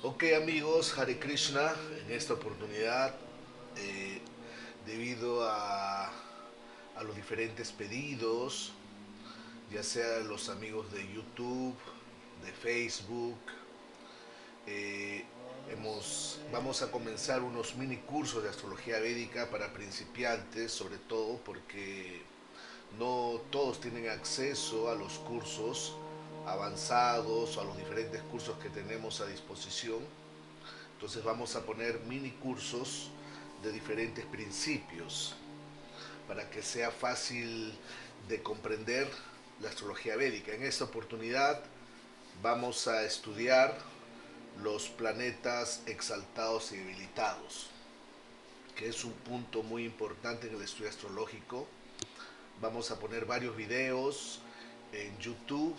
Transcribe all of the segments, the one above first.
Ok amigos, Hare Krishna, en esta oportunidad, eh, debido a los diferentes pedidos, ya sea los amigos de YouTube, de Facebook, eh, vamos a comenzar unos mini cursos de astrología védica para principiantes, sobre todo porque no todos tienen acceso a los cursos avanzados o a los diferentes cursos que tenemos a disposición. Entonces vamos a poner mini cursos de diferentes principios para que sea fácil de comprender la astrología védica. En esta oportunidad vamos a estudiar los planetas exaltados y debilitados, que es un punto muy importante en el estudio astrológico. Vamos a poner varios videos en YouTube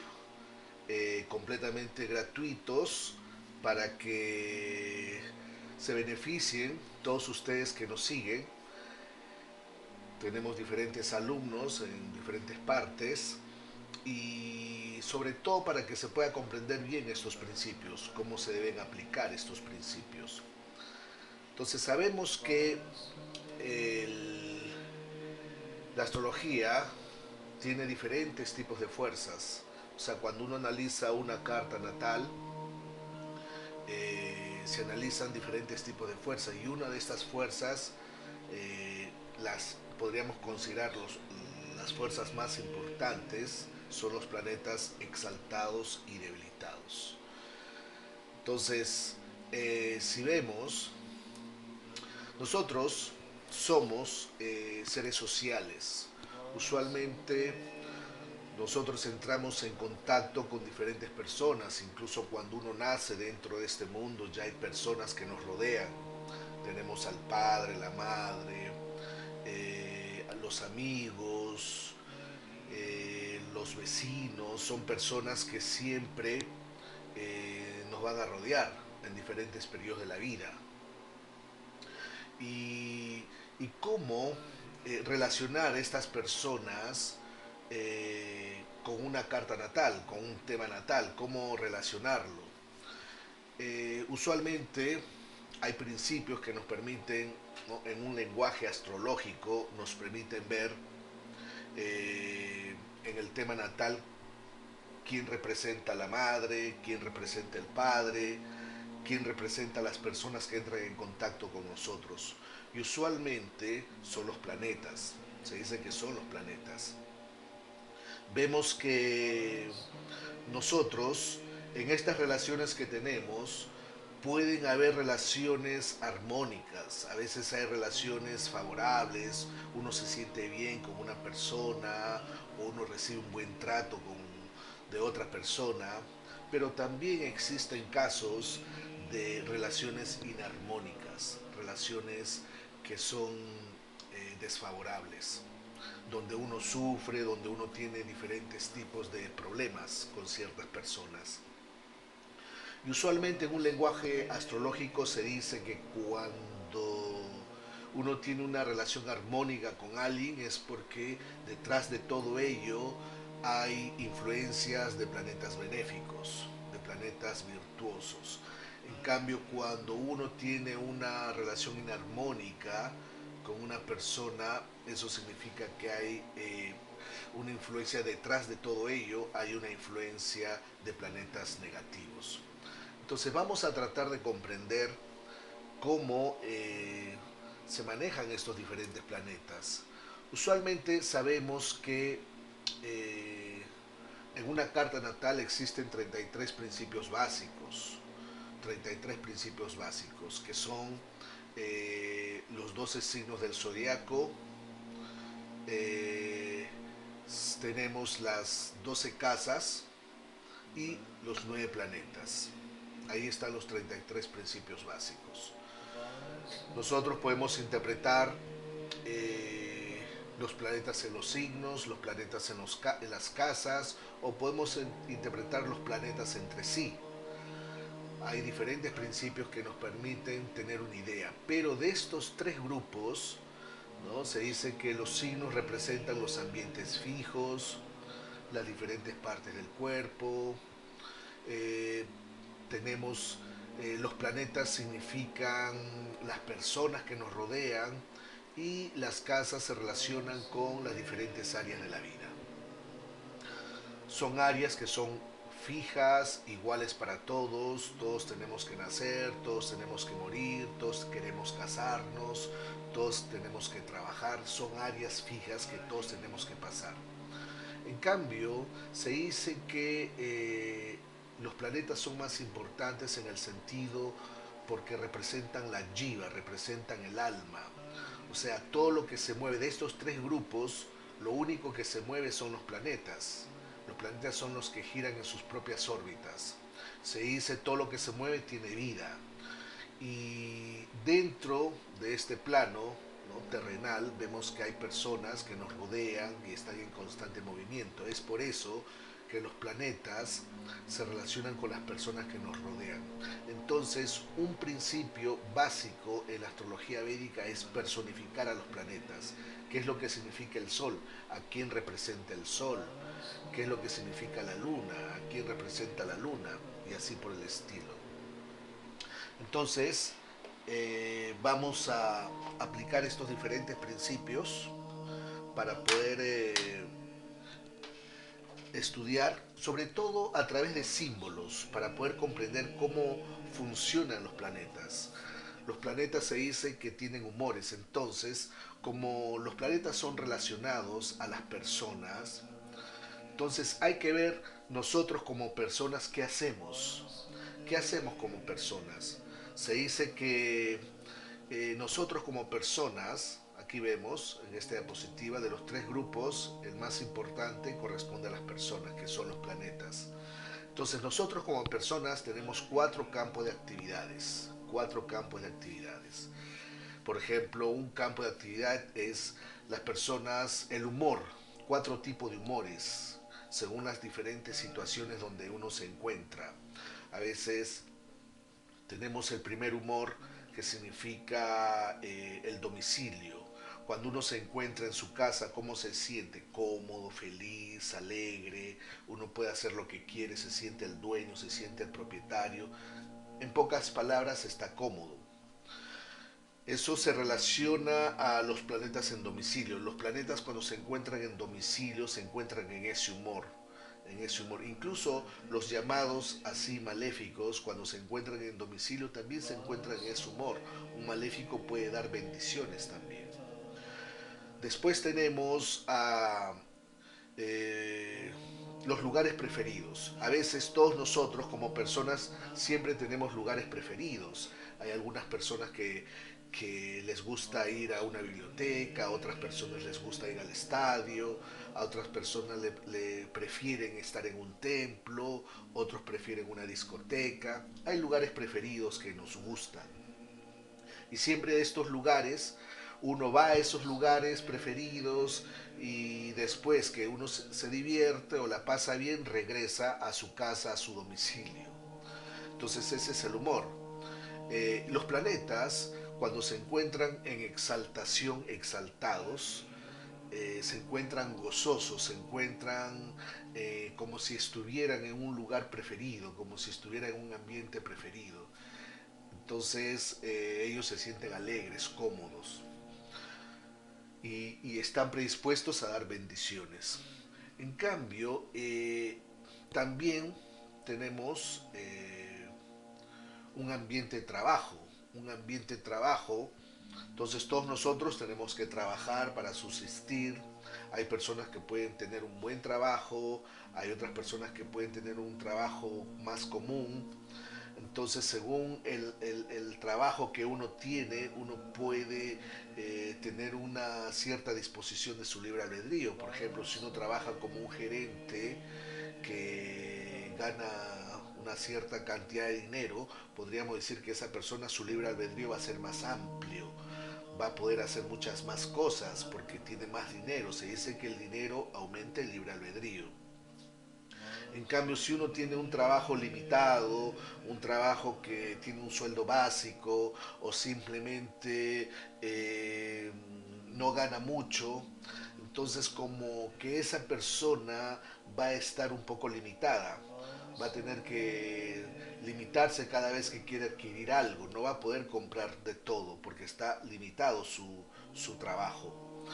completamente gratuitos para que se beneficien todos ustedes que nos siguen. Tenemos diferentes alumnos en diferentes partes y sobre todo para que se pueda comprender bien estos principios, cómo se deben aplicar estos principios. Entonces sabemos que el, la astrología tiene diferentes tipos de fuerzas. O sea, cuando uno analiza una carta natal, se analizan diferentes tipos de fuerzas y una de estas fuerzas las podríamos considerar las fuerzas más importantes son los planetas exaltados y debilitados. Entonces, si vemos, nosotros somos seres sociales. Usualmente nosotros entramos en contacto con diferentes personas, incluso cuando uno nace dentro de este mundo ya hay personas que nos rodean. Tenemos al padre, la madre, los amigos, los vecinos, son personas que siempre nos van a rodear en diferentes periodos de la vida. Y, y cómo relacionar estas personas con una carta natal, con un tema natal, cómo relacionarlo. Usualmente hay principios que nos permiten, ¿no? En un lenguaje astrológico, nos permiten ver en el tema natal quién representa a la madre, quién representa el padre, quién representa a las personas que entran en contacto con nosotros. Y usualmente son los planetas, se dice que son los planetas. Vemos que nosotros, en estas relaciones que tenemos, pueden haber relaciones armónicas, a veces hay relaciones favorables, uno se siente bien con una persona o uno recibe un buen trato de otra persona, pero también existen casos de relaciones inarmónicas, relaciones que son desfavorables, donde uno sufre, donde uno tiene diferentes tipos de problemas con ciertas personas. Y usualmente en un lenguaje astrológico se dice que cuando uno tiene una relación armónica con alguien es porque detrás de todo ello hay influencias de planetas benéficos, de planetas virtuosos. En cambio, cuando uno tiene una relación inarmónica con una persona, eso significa que hay una influencia detrás de todo ello, hay una influencia de planetas negativos. Entonces vamos a tratar de comprender cómo se manejan estos diferentes planetas. Usualmente sabemos que eh, en una carta natal existen 33 principios básicos, 33 principios básicos, que son los 12 signos del zodiaco, eh, tenemos las 12 casas y los 9 planetas. Ahí están los 33 principios básicos. Nosotros podemos interpretar los planetas en los signos, los planetas en las casas, o podemos interpretar los planetas entre sí. Hay diferentes principios que nos permiten tener una idea, pero de estos tres grupos, ¿no? Se dice que los signos representan los ambientes fijos, las diferentes partes del cuerpo, eh, tenemos Los planetas significan las personas que nos rodean y las casas se relacionan con las diferentes áreas de la vida. Son áreas que son fijas, iguales para todos, todos tenemos que nacer, todos tenemos que morir, todos queremos casarnos, todos tenemos que trabajar, son áreas fijas que todos tenemos que pasar. En cambio, se dice que los planetas son más importantes en el sentido porque representan la jiva, representan el alma. O sea, todo lo que se mueve de estos tres grupos, lo único que se mueve son los planetas. Los planetas son los que giran en sus propias órbitas. Se dice todo lo que se mueve tiene vida. Y dentro de este plano, ¿no?, terrenal, vemos que hay personas que nos rodean y están en constante movimiento. Es por eso que los planetas se relacionan con las personas que nos rodean. Entonces, un principio básico en la astrología védica es personificar a los planetas. ¿Qué es lo que significa el Sol? ¿A quién representa el Sol? ¿Qué es lo que significa la Luna? ¿A quién representa la Luna? Y así por el estilo. Entonces, vamos a aplicar estos diferentes principios para poder estudiar, sobre todo a través de símbolos, para poder comprender cómo funcionan los planetas. Los planetas se dice que tienen humores, entonces, como los planetas son relacionados a las personas, entonces hay que ver nosotros como personas qué hacemos. ¿Qué hacemos como personas? Se dice que nosotros como personas, aquí vemos en esta diapositiva, de los tres grupos, el más importante corresponde a las personas, que son los planetas. Entonces nosotros como personas tenemos cuatro campos de actividades. Cuatro campos de actividades. Por ejemplo, un campo de actividad es las personas, el humor, cuatro tipos de humores, según las diferentes situaciones donde uno se encuentra. A veces tenemos el primer humor, que significa el domicilio. Cuando uno se encuentra en su casa, ¿cómo se siente? Cómodo, feliz, alegre, uno puede hacer lo que quiere, se siente el dueño, se siente el propietario. En pocas palabras, está cómodo. Eso se relaciona a los planetas en domicilio. Los planetas, cuando se encuentran en domicilio, se encuentran en ese humor. En ese humor. Incluso los llamados así maléficos, cuando se encuentran en domicilio, también se encuentran en ese humor. Un maléfico puede dar bendiciones también. Después tenemos a eh, los lugares preferidos. A veces todos nosotros como personas siempre tenemos lugares preferidos. Hay algunas personas que les gusta ir a una biblioteca, a otras personas les gusta ir al estadio, a otras personas le prefieren estar en un templo, otros prefieren una discoteca. Hay lugares preferidos que nos gustan. Y siempre de estos lugares, uno va a esos lugares preferidos y después que uno se divierte o la pasa bien, regresa a su casa, a su domicilio. Entonces ese es el humor. Los planetas, cuando se encuentran en exaltación, exaltados, se encuentran gozosos, se encuentran como si estuvieran en un lugar preferido, como si estuvieran en un ambiente preferido. Entonces ellos se sienten alegres, cómodos y están predispuestos a dar bendiciones. En cambio, también tenemos un ambiente de trabajo, un ambiente de trabajo. Entonces todos nosotros tenemos que trabajar para subsistir. Hay personas que pueden tener un buen trabajo, hay otras personas que pueden tener un trabajo más común. Entonces, según el trabajo que uno tiene, uno puede tener una cierta disposición de su libre albedrío. Por ejemplo, si uno trabaja como un gerente que gana una cierta cantidad de dinero, podríamos decir que esa persona, su libre albedrío va a ser más amplio, va a poder hacer muchas más cosas porque tiene más dinero. Se dice que el dinero aumenta el libre albedrío. En cambio, si uno tiene un trabajo limitado, un trabajo que tiene un sueldo básico o simplemente no gana mucho, entonces como que esa persona va a estar un poco limitada, va a tener que limitar limitarse cada vez que quiere adquirir algo, no va a poder comprar de todo porque está limitado su trabajo.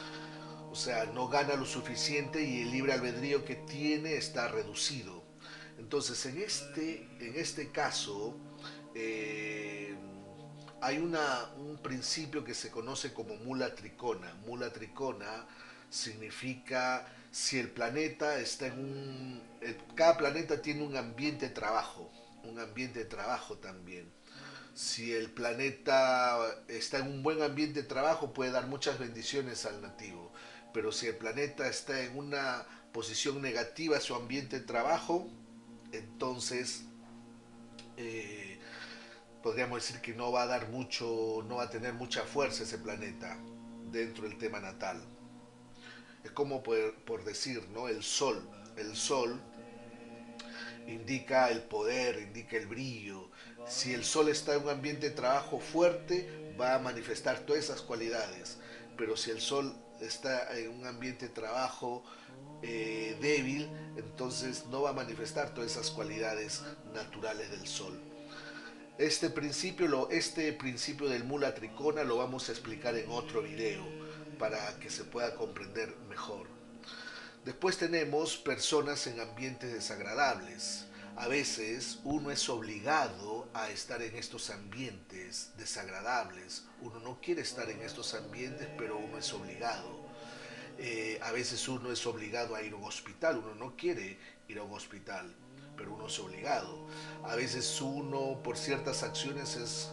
O sea, no gana lo suficiente y el libre albedrío que tiene está reducido. Entonces, en este caso, eh, hay un principio que se conoce como mula tricona. Mula tricona significa si el planeta está en cada planeta tiene un ambiente de trabajo también. Si el planeta está en un buen ambiente de trabajo puede dar muchas bendiciones al nativo, pero si el planeta está en una posición negativa a su ambiente de trabajo, entonces eh, podríamos decir que no va a dar mucho, no va a tener mucha fuerza ese planeta dentro del tema natal. Es como por decir, ¿no? El sol indica el poder, indica el brillo. Si el sol está en un ambiente de trabajo fuerte, va a manifestar todas esas cualidades. Pero si el sol está en un ambiente de trabajo débil, entonces no va a manifestar todas esas cualidades naturales del sol. Este principio del mula tricona lo vamos a explicar en otro video para que se pueda comprender mejor. Después tenemos personas en ambientes desagradables. A veces uno es obligado a estar en estos ambientes desagradables. Uno no quiere estar en estos ambientes, pero uno es obligado. A veces uno es obligado a ir a un hospital. Uno no quiere ir a un hospital, pero uno es obligado. A veces uno por ciertas acciones es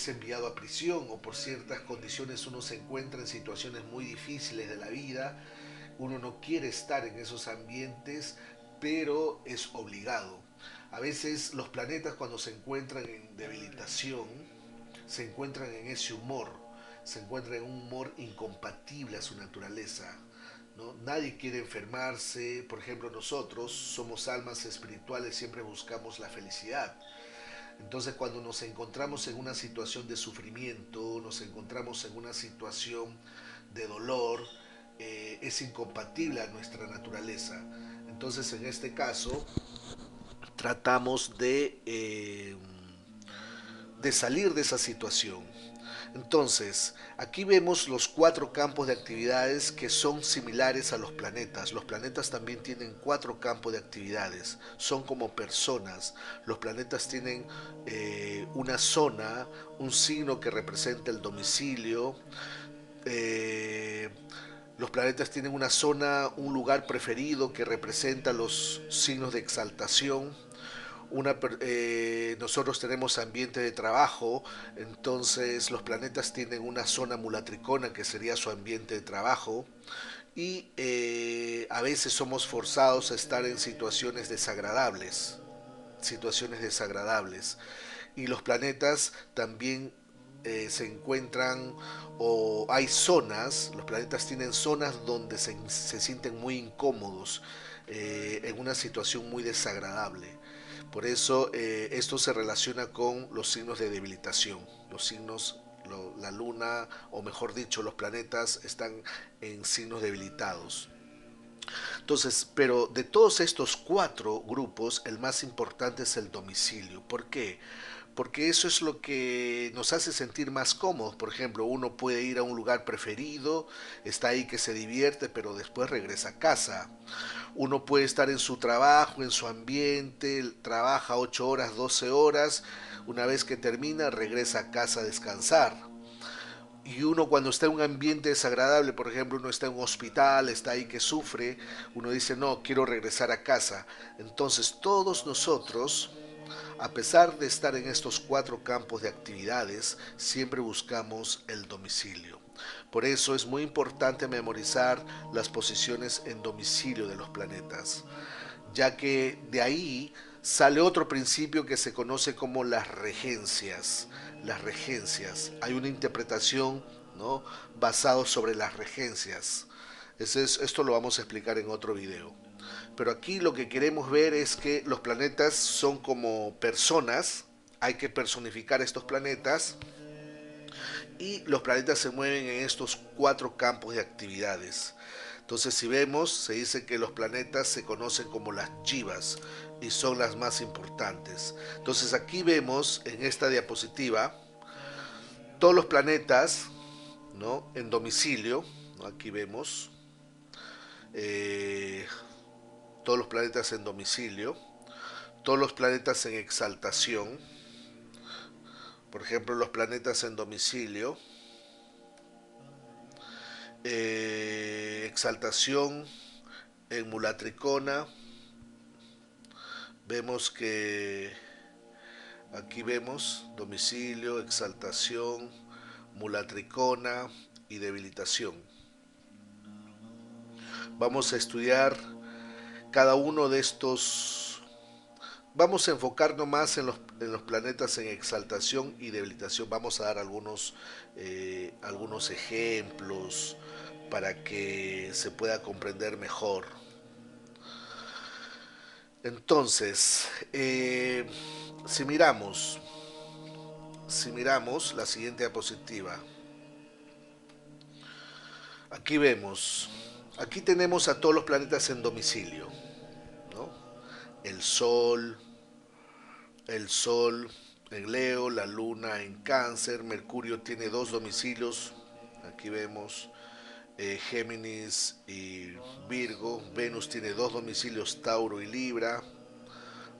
enviado a prisión o por ciertas condiciones uno se encuentra en situaciones muy difíciles de la vida. Uno no quiere estar en esos ambientes, pero es obligado. A veces los planetas cuando se encuentran en debilitación, se encuentran en ese humor, se encuentran en un humor incompatible a su naturaleza. ¿No? Nadie quiere enfermarse, por ejemplo nosotros somos almas espirituales, siempre buscamos la felicidad. Entonces cuando nos encontramos en una situación de sufrimiento, nos encontramos en una situación de dolor, es incompatible a nuestra naturaleza. Entonces en este caso tratamos de salir de esa situación. Entonces, aquí vemos los 4 campos de actividades que son similares a los planetas. Los planetas también tienen 4 campos de actividades. Son como personas. Los planetas tienen una zona, un signo que representa el domicilio. Eh, los planetas tienen una zona, un lugar preferido que representa los signos de exaltación. Nosotros tenemos ambiente de trabajo, entonces los planetas tienen una zona mulatricona que sería su ambiente de trabajo y a veces somos forzados a estar en situaciones desagradables y los planetas también se encuentran o hay zonas, los planetas tienen zonas donde se sienten muy incómodos en una situación muy desagradable. Por eso esto se relaciona con los signos de debilitación. Los signos, la luna, o mejor dicho, los planetas están en signos debilitados. Entonces, pero de todos estos 4 grupos, el más importante es el domicilio. ¿Por qué? Porque eso es lo que nos hace sentir más cómodos. Por ejemplo, uno puede ir a un lugar preferido, está ahí que se divierte, pero después regresa a casa. Uno puede estar en su trabajo, en su ambiente, trabaja 8 horas, 12 horas, una vez que termina regresa a casa a descansar. Y uno cuando está en un ambiente desagradable, por ejemplo, uno está en un hospital, está ahí que sufre, uno dice, no, quiero regresar a casa. Entonces todos nosotros, a pesar de estar en estos 4 campos de actividades, siempre buscamos el domicilio. Por eso es muy importante memorizar las posiciones en domicilio de los planetas, ya que de ahí sale otro principio que se conoce como las regencias. Las regencias. Hay una interpretación, ¿no?, basado sobre las regencias. Esto lo vamos a explicar en otro video. Pero aquí lo que queremos ver es que los planetas son como personas, hay que personificar estos planetas y los planetas se mueven en estos 4 campos de actividades. Entonces, si vemos, se dice que los planetas se conocen como las jivas y son las más importantes. Entonces, aquí vemos en esta diapositiva todos los planetas, ¿no?, en domicilio, ¿no? Aquí vemos eh, todos los planetas en domicilio, todos los planetas en exaltación. Por ejemplo, los planetas en domicilio, exaltación en Mulatricona. Vemos que aquí vemos domicilio, exaltación, Mulatricona y debilitación. Vamos a estudiar cada uno de estos. Vamos a enfocarnos más en los planetas en exaltación y debilitación. Vamos a dar algunos ejemplos para que se pueda comprender mejor. Entonces, si miramos la siguiente diapositiva, aquí vemos, aquí tenemos a todos los planetas en domicilio, ¿no? El Sol en Leo, la Luna en Cáncer, Mercurio tiene dos domicilios, aquí vemos Géminis y Virgo, Venus tiene dos domicilios, Tauro y Libra,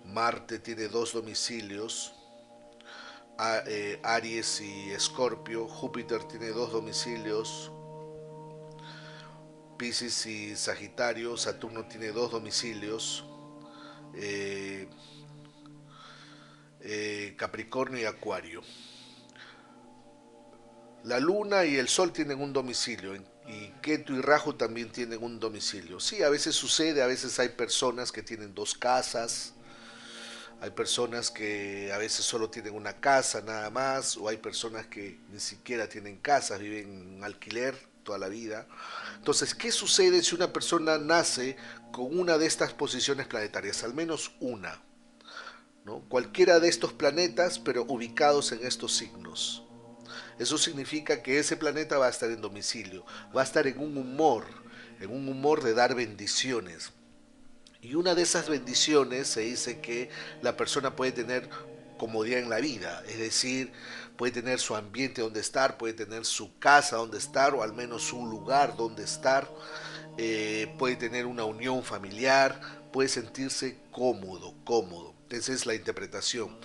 Marte tiene dos domicilios, Aries y Escorpio, Júpiter tiene dos domicilios, Piscis y Sagitario, Saturno tiene dos domicilios, eh, Capricornio y Acuario. La Luna y el Sol tienen un domicilio y Ketu y Rahu también tienen un domicilio. Sí, a veces sucede, a veces hay personas que tienen dos casas, hay personas que a veces solo tienen una casa nada más, o hay personas que ni siquiera tienen casas, viven en alquiler toda la vida. Entonces, ¿qué sucede si una persona nace con una de estas posiciones planetarias? Al menos una, ¿no? Cualquiera de estos planetas, pero ubicados en estos signos. Eso significa que ese planeta va a estar en domicilio, va a estar en un humor de dar bendiciones. Y una de esas bendiciones se dice que la persona puede tener comodidad en la vida, es decir, puede tener su ambiente donde estar, puede tener su casa donde estar o al menos un lugar donde estar, puede tener una unión familiar, puede sentirse cómodo. Esa es la interpretación.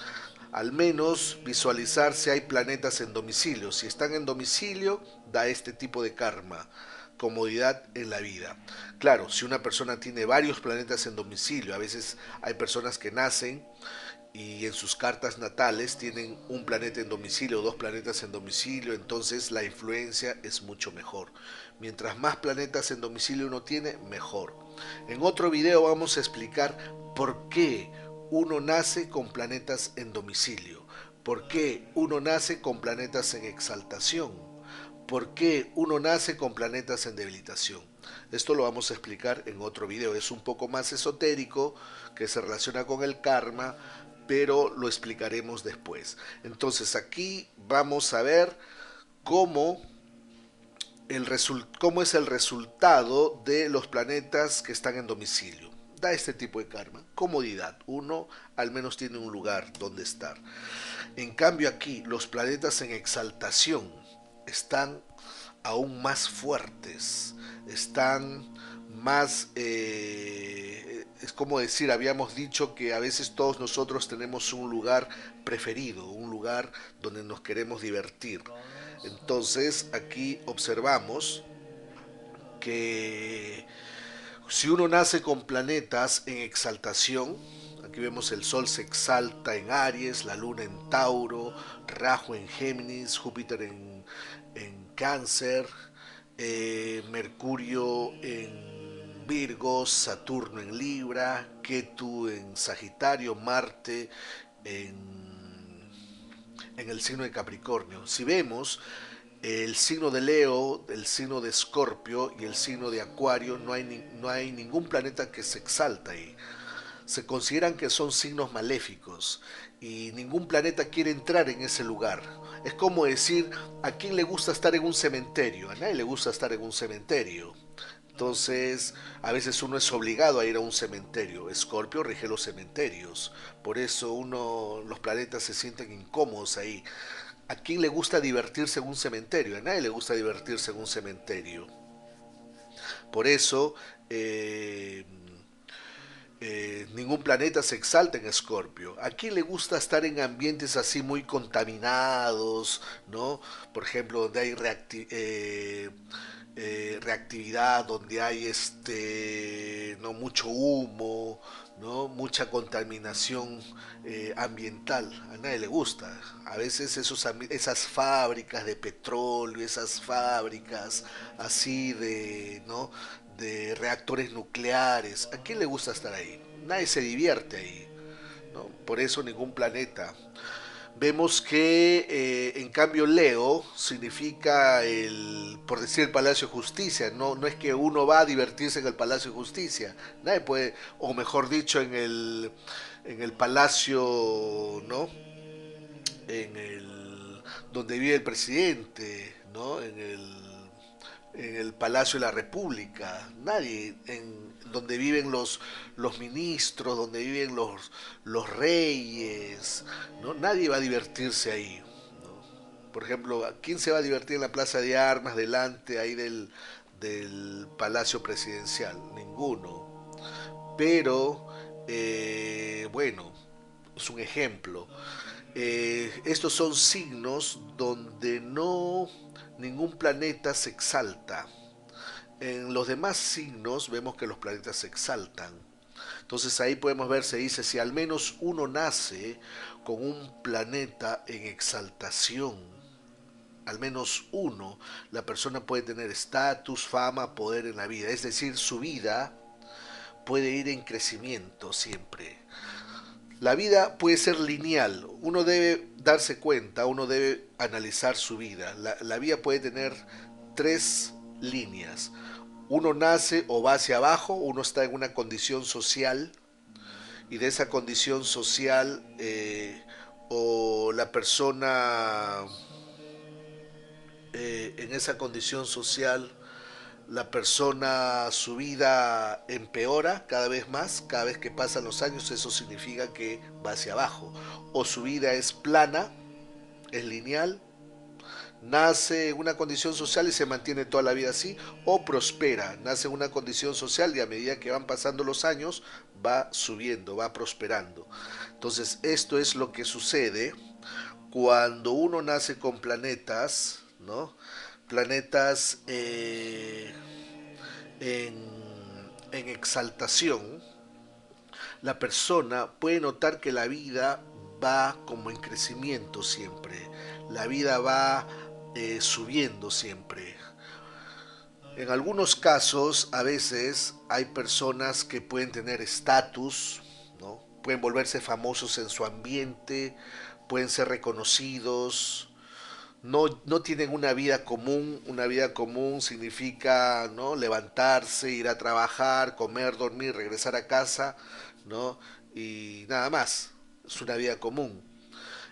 Al menos visualizar si hay planetas en domicilio. Si están en domicilio, da este tipo de karma, comodidad en la vida. Claro, si una persona tiene varios planetas en domicilio, a veces hay personas que nacen y en sus cartas natales tienen un planeta en domicilio, dos planetas en domicilio, entonces la influencia es mucho mejor. Mientras más planetas en domicilio uno tiene, mejor. En otro video vamos a explicar por qué uno nace con planetas en domicilio, por qué uno nace con planetas en exaltación, por qué uno nace con planetas en debilitación. Esto lo vamos a explicar en otro video. Es un poco más esotérico, que se relaciona con el karma, pero lo explicaremos después. Entonces aquí vamos a ver cómo cómo es el resultado de los planetas que están en domicilio. Da este tipo de karma, comodidad. Uno al menos tiene un lugar donde estar. En cambio aquí los planetas en exaltación están aún más fuertes, están más, es como decir, habíamos dicho que a veces todos nosotros tenemos un lugar preferido, un lugar donde nos queremos divertir. Entonces aquí observamos que si uno nace con planetas en exaltación, aquí vemos el Sol se exalta en Aries, la Luna en Tauro, Rahu en Géminis, Júpiter en Cáncer, Mercurio en Virgo, Saturno en Libra, Ketu en Sagitario, Marte en el signo de Capricornio. Si vemos el signo de Leo, el signo de Escorpio y el signo de Acuario, no hay ningún planeta que se exalta ahí. Se consideran que son signos maléficos y ningún planeta quiere entrar en ese lugar. Es como decir, ¿a quién le gusta estar en un cementerio? A nadie le gusta estar en un cementerio. Entonces, a veces uno es obligado a ir a un cementerio. Escorpio rige los cementerios. Por eso los planetas se sienten incómodos ahí. ¿A quién le gusta divertirse en un cementerio? A nadie le gusta divertirse en un cementerio. Por eso, eh, ningún planeta se exalta en Escorpio. ¿A quién le gusta estar en ambientes así muy contaminados, ¿no? Por ejemplo, donde hay reactividad, donde hay no mucho humo, ¿no? Mucha contaminación ambiental. A nadie le gusta. A veces esas fábricas de petróleo, esas fábricas así ¿no? de reactores nucleares, ¿a quién le gusta estar ahí? Nadie se divierte ahí, ¿no? Por eso ningún planeta. Vemos que en cambio Leo significa por decir el Palacio de Justicia, no es que uno va a divertirse en el Palacio de Justicia, nadie puede, o mejor dicho en el Palacio, ¿no? En el donde vive el presidente, ¿no? En el Palacio de la República, nadie, en donde viven los ministros, donde viven los reyes, ¿no? Nadie va a divertirse ahí, ¿no? Por ejemplo, ¿quién se va a divertir en la Plaza de Armas delante ahí del Palacio Presidencial? Ninguno. Pero, bueno, es un ejemplo. Estos son signos donde ningún planeta se exalta. En los demás signos vemos que los planetas se exaltan. Entonces ahí podemos ver, se dice, si al menos uno nace con un planeta en exaltación, al menos uno, la persona puede tener estatus, fama, poder en la vida. Es decir, su vida puede ir en crecimiento siempre. La vida puede ser lineal, uno debe darse cuenta, uno debe analizar su vida. La vida puede tener tres líneas. Uno nace o va hacia abajo, uno está en una condición social y de esa condición social o la persona en esa condición social la persona su vida empeora cada vez más, cada vez que pasan los años eso significa que va hacia abajo. O su vida es plana, es lineal, nace en una condición social y se mantiene toda la vida así, o prospera, nace en una condición social y a medida que van pasando los años va subiendo, va prosperando. Entonces esto es lo que sucede cuando uno nace con planetas, ¿no? Planetas en exaltación, la persona puede notar que la vida va como en crecimiento siempre, la vida va subiendo siempre. En algunos casos, a veces, hay personas que pueden tener estatus, ¿no? Pueden volverse famosos en su ambiente, pueden ser reconocidos, no tienen una vida común significa, ¿no? Levantarse, ir a trabajar, comer, dormir, regresar a casa, ¿no? Y nada más, es una vida común.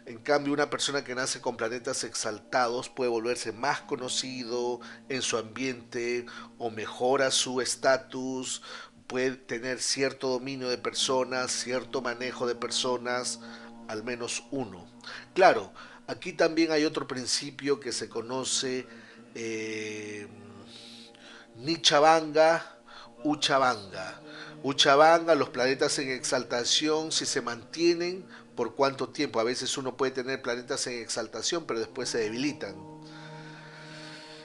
En cambio, una persona que nace con planetas exaltados puede volverse más conocido en su ambiente o mejora su estatus, puede tener cierto dominio de personas, cierto manejo de personas, al menos uno. Claro, aquí también hay otro principio que se conoce eh, Nichavanga, Uchavanga. Uchavanga, los planetas en exaltación, si se mantienen, ¿por cuánto tiempo? A veces uno puede tener planetas en exaltación, pero después se debilitan.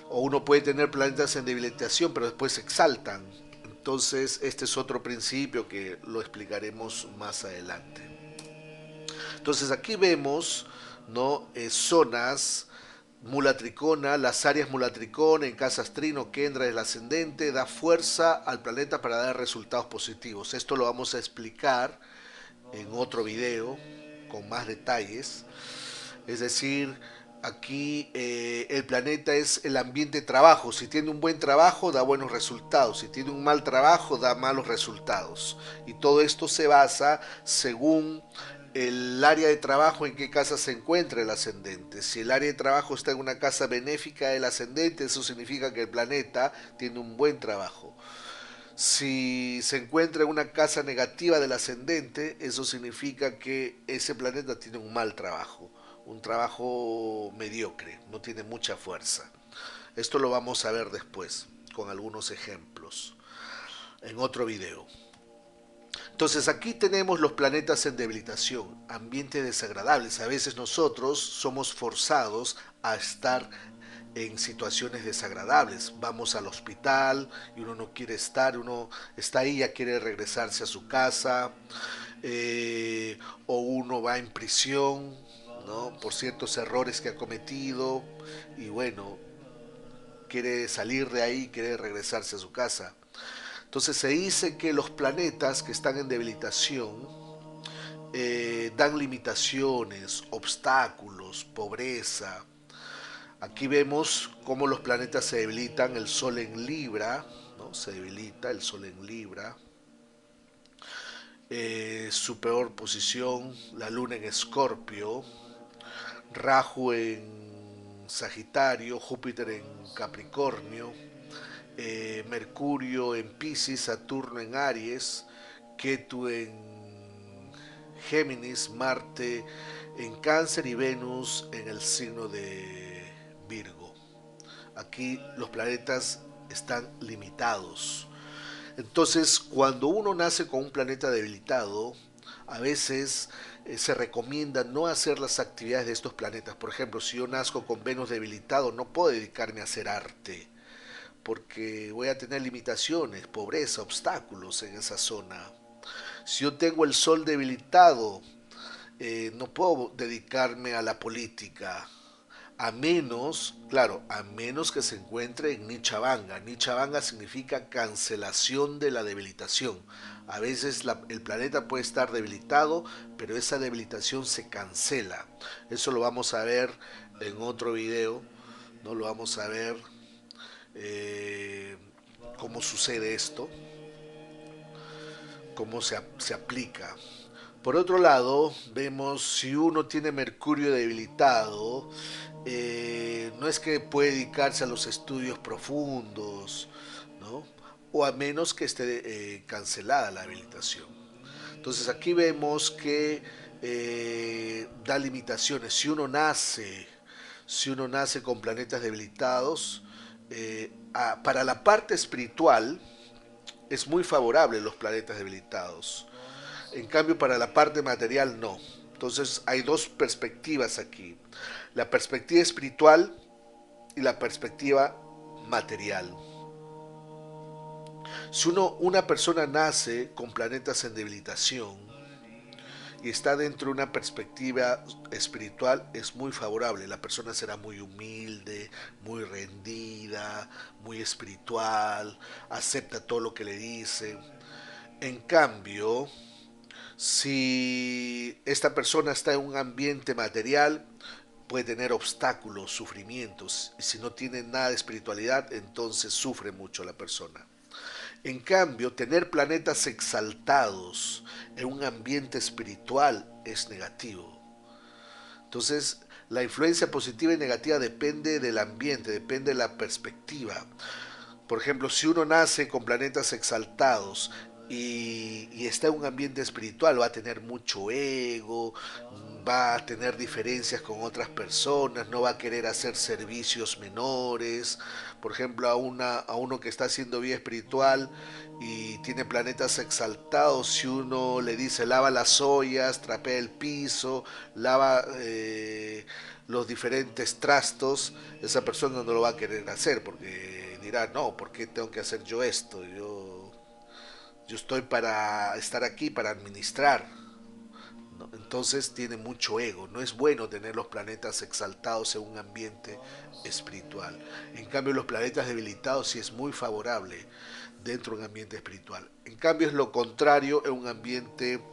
O uno puede tener planetas en debilitación, pero después se exaltan. Entonces, este es otro principio que lo explicaremos más adelante. Entonces, aquí vemos, ¿no? Zonas Mula-Tricona, las áreas Mula-Tricona en casas Trino, Kendra, el ascendente, da fuerza al planeta para dar resultados positivos. Esto lo vamos a explicar en otro video con más detalles. Es decir, aquí el planeta es el ambiente de trabajo. Si tiene un buen trabajo, da buenos resultados. Si tiene un mal trabajo, da malos resultados. Y todo esto se basa según el área de trabajo en qué casa se encuentra el ascendente. Si el área de trabajo está en una casa benéfica del ascendente, eso significa que el planeta tiene un buen trabajo. Si se encuentra en una casa negativa del ascendente, eso significa que ese planeta tiene un mal trabajo, un trabajo mediocre, no tiene mucha fuerza. Esto lo vamos a ver después, con algunos ejemplos, en otro video. Entonces aquí tenemos los planetas en debilitación, ambientes desagradables. A veces nosotros somos forzados a estar en situaciones desagradables. Vamos al hospital y uno no quiere estar, uno está ahí, ya quiere regresarse a su casa, o uno va en prisión, ¿no? Por ciertos errores que ha cometido y bueno, quiere salir de ahí, quiere regresarse a su casa. Entonces se dice que los planetas que están en debilitación dan limitaciones, obstáculos, pobreza. Aquí vemos cómo los planetas se debilitan, el Sol en Libra, ¿no? Se debilita el Sol en Libra, su peor posición, la Luna en Escorpio, Rahu en Sagitario, Júpiter en Capricornio, Mercurio en Piscis, Saturno en Aries, Ketu en Géminis, Marte en Cáncer y Venus en el signo de Virgo. Aquí los planetas están limitados. Entonces, cuando uno nace con un planeta debilitado, a veces se recomienda no hacer las actividades de estos planetas. Por ejemplo, si yo nazco con Venus debilitado, no puedo dedicarme a hacer arte porque voy a tener limitaciones, pobreza, obstáculos en esa zona. Si yo tengo el sol debilitado, no puedo dedicarme a la política, a menos, claro, a menos que se encuentre en Nichavanga. Nichavanga significa cancelación de la debilitación. A veces el planeta puede estar debilitado, pero esa debilitación se cancela. Eso lo vamos a ver en otro video, no lo vamos a ver eh, cómo sucede esto, cómo se aplica. Por otro lado, vemos si uno tiene Mercurio debilitado, no es que puede dedicarse a los estudios profundos, ¿no? O a menos que esté cancelada la habilitación. Entonces aquí vemos que da limitaciones. Si uno nace con planetas debilitados, para la parte espiritual es muy favorable los planetas debilitados. En cambio, para la parte material no. Entonces hay dos perspectivas aquí. La perspectiva espiritual y la perspectiva material. Si una persona nace con planetas en debilitación y está dentro de una perspectiva espiritual, es muy favorable. La persona será muy humilde, muy rendida, muy espiritual, acepta todo lo que le dicen. En cambio, si esta persona está en un ambiente material, puede tener obstáculos, sufrimientos. Y si no tiene nada de espiritualidad, entonces sufre mucho la persona. En cambio, tener planetas exaltados en un ambiente espiritual es negativo. Entonces, la influencia positiva y negativa depende del ambiente, depende de la perspectiva. Por ejemplo, si uno nace con planetas exaltados y está en un ambiente espiritual, va a tener mucho ego, va a tener diferencias con otras personas, no va a querer hacer servicios menores. Por ejemplo, a uno que está haciendo vida espiritual y tiene planetas exaltados, si uno le dice lava las ollas, trapea el piso, lava los diferentes trastos, esa persona no lo va a querer hacer porque dirá, no, ¿por qué tengo que hacer yo esto? Yo estoy para estar aquí, para administrar, ¿no? Entonces tiene mucho ego. No es bueno tener los planetas exaltados en un ambiente espiritual. En cambio, los planetas debilitados sí es muy favorable dentro de un ambiente espiritual. En cambio, es lo contrario en un ambiente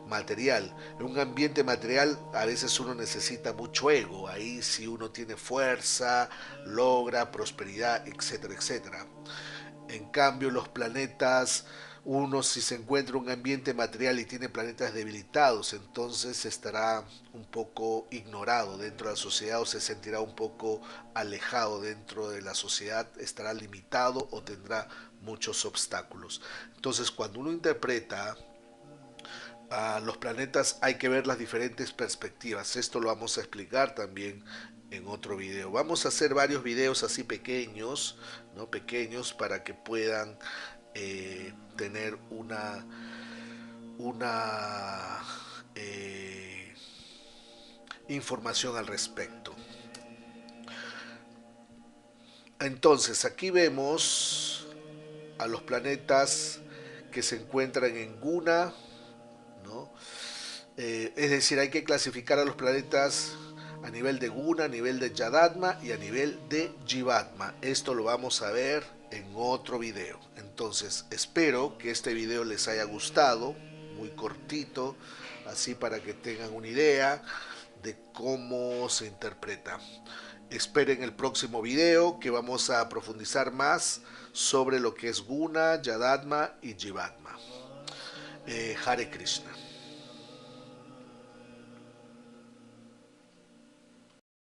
material. En un ambiente material a veces uno necesita mucho ego. Ahí si uno tiene fuerza, logra prosperidad, etcétera, etcétera. En cambio, los planetas Uno, si se encuentra un ambiente material y tiene planetas debilitados, entonces estará un poco ignorado dentro de la sociedad o se sentirá un poco alejado dentro de la sociedad, estará limitado o tendrá muchos obstáculos. Entonces, cuando uno interpreta a los planetas, hay que ver las diferentes perspectivas. Esto lo vamos a explicar también en otro video. Vamos a hacer varios videos así pequeños, ¿no? Pequeños para que puedan tener una información al respecto. Entonces, aquí vemos a los planetas que se encuentran en Guna, ¿no? Es decir, hay que clasificar a los planetas a nivel de Guna, a nivel de Yadatma y a nivel de Jivatma. Esto lo vamos a ver en otro video. Entonces, espero que este video les haya gustado, muy cortito, así para que tengan una idea de cómo se interpreta. Esperen el próximo video que vamos a profundizar más sobre lo que es Guna, Yadatma y Jivatma. Hare Krishna.